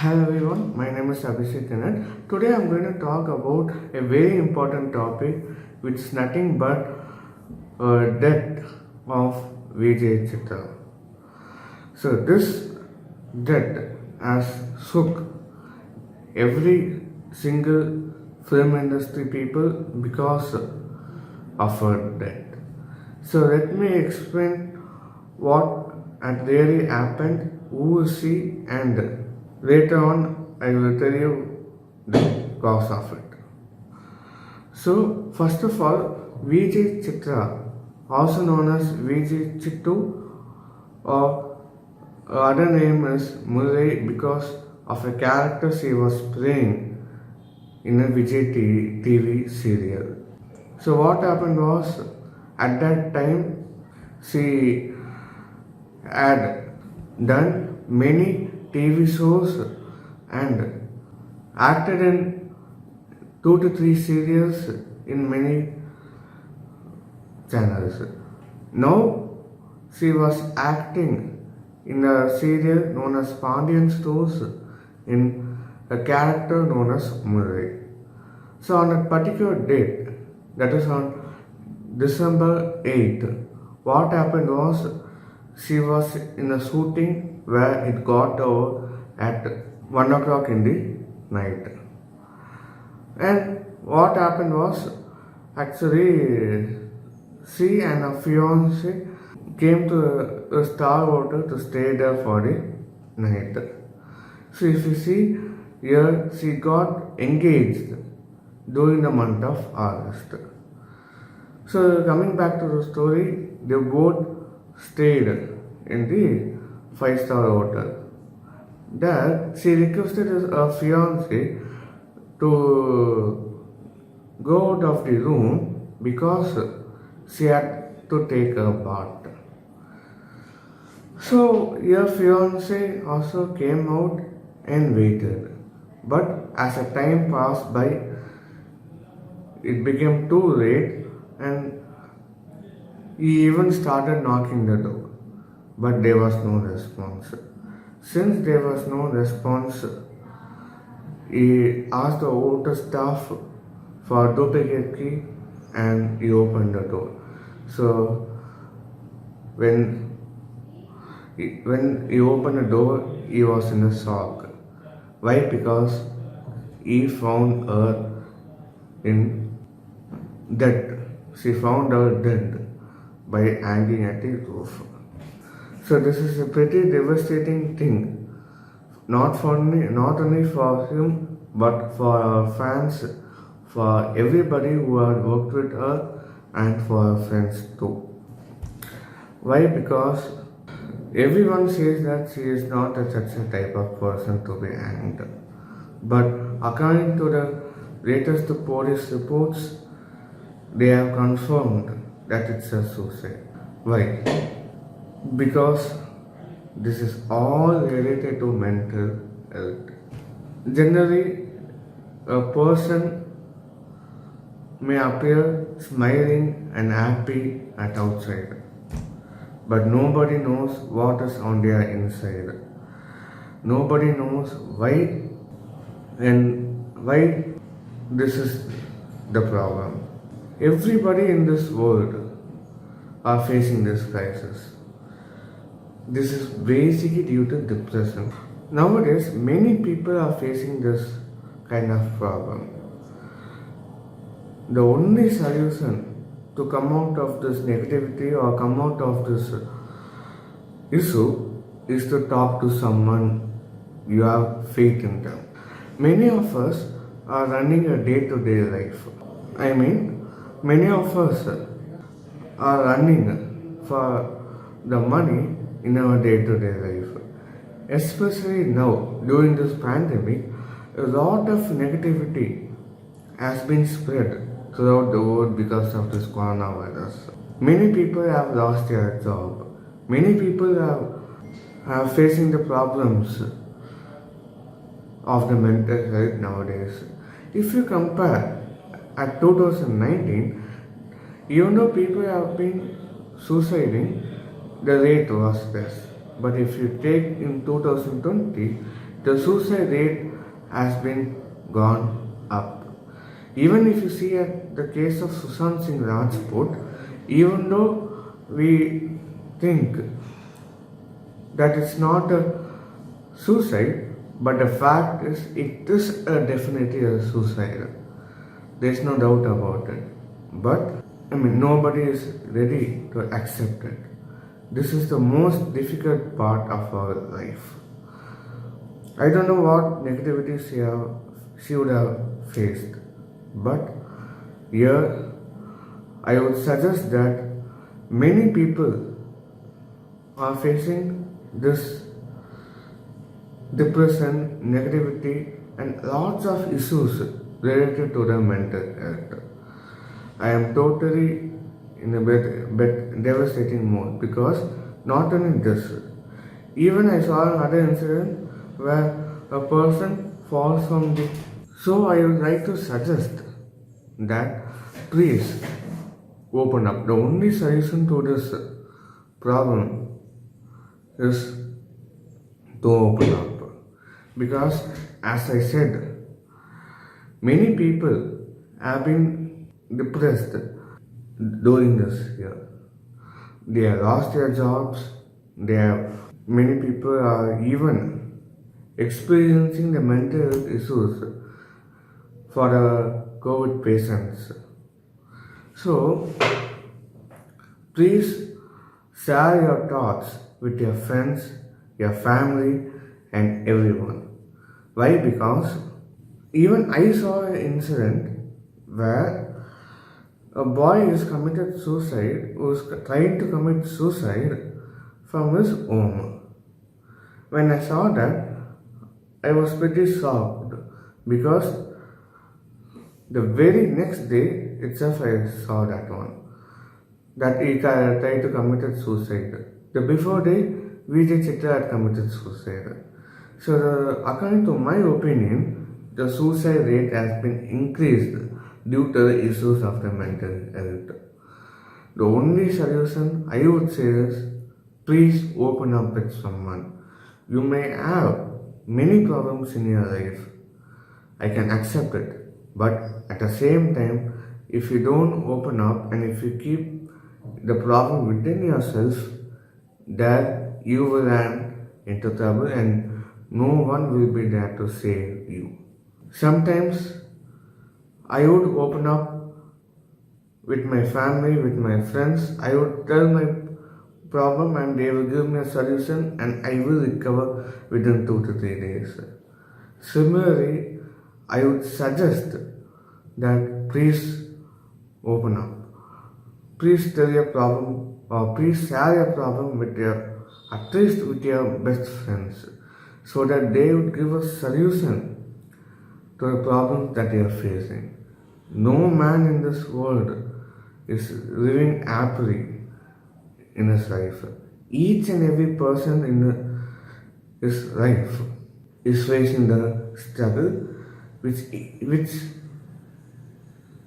Hello everyone, my name is Abhishek Kenneth. Today I'm going to talk about a very important topic which is nothing but death of Vijay Chitra. So this death has shook every single film industry people because of her death. So let me explain what had really happened, who is she, and later on I will tell you the cause of it. So first of all, Vijay Chitra, also known as Vijay Chittu, or other name is Murray because of a character she was playing in a Vijay TV serial. So what happened was, at that time she had done many TV shows and acted in 2 to 3 serials in many channels. Now she was acting in a serial known as Pandian Stores in a character known as Murray. So on a particular date, that is on December 8th, what happened was she was in a shooting where it got over at 1 o'clock in the night. And what happened was, actually she and her fiance came to a star hotel to stay there for the night. So if you see here, she got engaged during the month of August. So coming back to the story, they both stayed in the 5-star hotel. There, she requested her fiance to go out of the room because she had to take a bath. So your fiance also came out and waited. But as the time passed by, it became too late and he even started knocking the door. But there was no response. Since there was no response, he asked the hotel staff for a duplicate key and he opened the door. So when he opened the door, he was in a shock. Why? Because he found her in dead. She found her dead by hanging at the roof. So this is a pretty devastating thing, not only for him, but for our fans, for everybody who had worked with her, and for her friends too. Why? Because everyone says that she is not such a type of person to be hanged. But according to the latest police reports, they have confirmed that it's a suicide. Why? Because this is all related to mental health. Generally, a person may appear smiling and happy at outside, but nobody knows what is on their inside. Nobody knows why this is the problem. Everybody in this world are facing this crisis. This is basically due to depression. Nowadays, many people are facing this kind of problem. The only solution to come out of this negativity or come out of this issue is to talk to someone you have faith in them. Many of us are running a day-to-day life. Many of us are running for the money in our day-to-day life. Especially now, during this pandemic, a lot of negativity has been spread throughout the world because of this coronavirus. Many people have lost their job. Many people have facing the problems of the mental health nowadays. If you compare at 2019, even though people have been suiciding, the rate was less. But if you take in 2020, the suicide rate has been gone up. Even if you see at the case of Sushant Singh Rajput, even though we think that it's not a suicide, but the fact is it is definitely a suicide. There's no doubt about it. But nobody is ready to accept it. This is the most difficult part of our life. I don't know what negativity she would have faced, but here I would suggest that many people are facing this depression, negativity, and lots of issues related to their mental health. I am totally in a bit devastating mode because not only this, even I saw another incident where a person falls from the. So I would like to suggest that please open up. The only solution to this problem is to open up. Because as I said, many people have been depressed during this year. They have lost their jobs. Many people are even experiencing the mental health issues for the COVID patients. So please share your thoughts with your friends, your family, and everyone. Why? Because even I saw an incident where a boy is committed suicide, was trying to commit suicide from his home. When I saw that, I was pretty shocked because the very next day itself I saw that one. That he tried to commit suicide. The before day, Vijay Chitra had committed suicide. So, according to my opinion, the suicide rate has been increased due to the issues of the mental health. The only solution I would say is please open up with someone. You may have many problems in your life. I can accept it. But at the same time, if you don't open up and if you keep the problem within yourself, then you will end into trouble and no one will be there to save you. Sometimes I would open up with my family, with my friends. I would tell my problem and they will give me a solution and I will recover within 2 to 3 days. Similarly, I would suggest that please open up. Please tell your problem or please share your problem with at least with your best friends so that they would give a solution to the problem that you are facing. No man in this world is living happily in his life. Each and every person in his life is facing the struggle which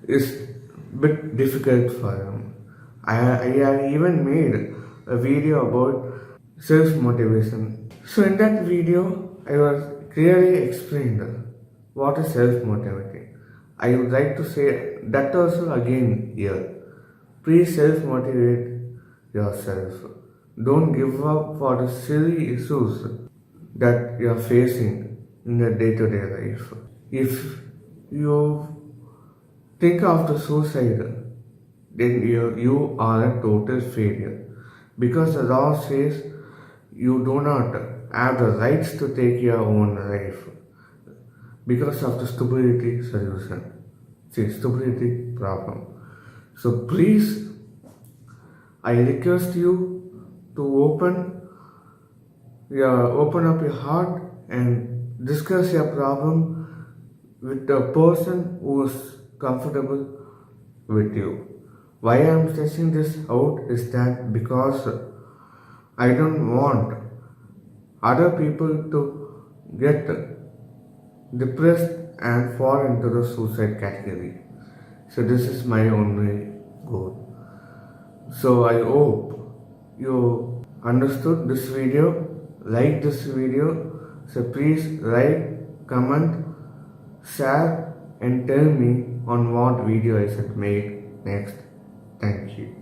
is a bit difficult for him. I have even made a video about self-motivation. So in that video, I was clearly explained what is self-motivating. I would like to say that also again here. Please self-motivate yourself. Don't give up for the silly issues that you are facing in your day-to-day life. If you think of the suicide, then you are a total failure. Because the law says you do not have the rights to take your own life because of the stupidity problem. So please, I request you to open up your heart and discuss your problem with the person who is comfortable with you. Why I am stressing this out is that because I don't want other people to get depressed and fall into the suicide category. So this is my only goal. So I hope you understood this video, like this video, So please like, comment, share and tell me on what video I should make next. Thank you.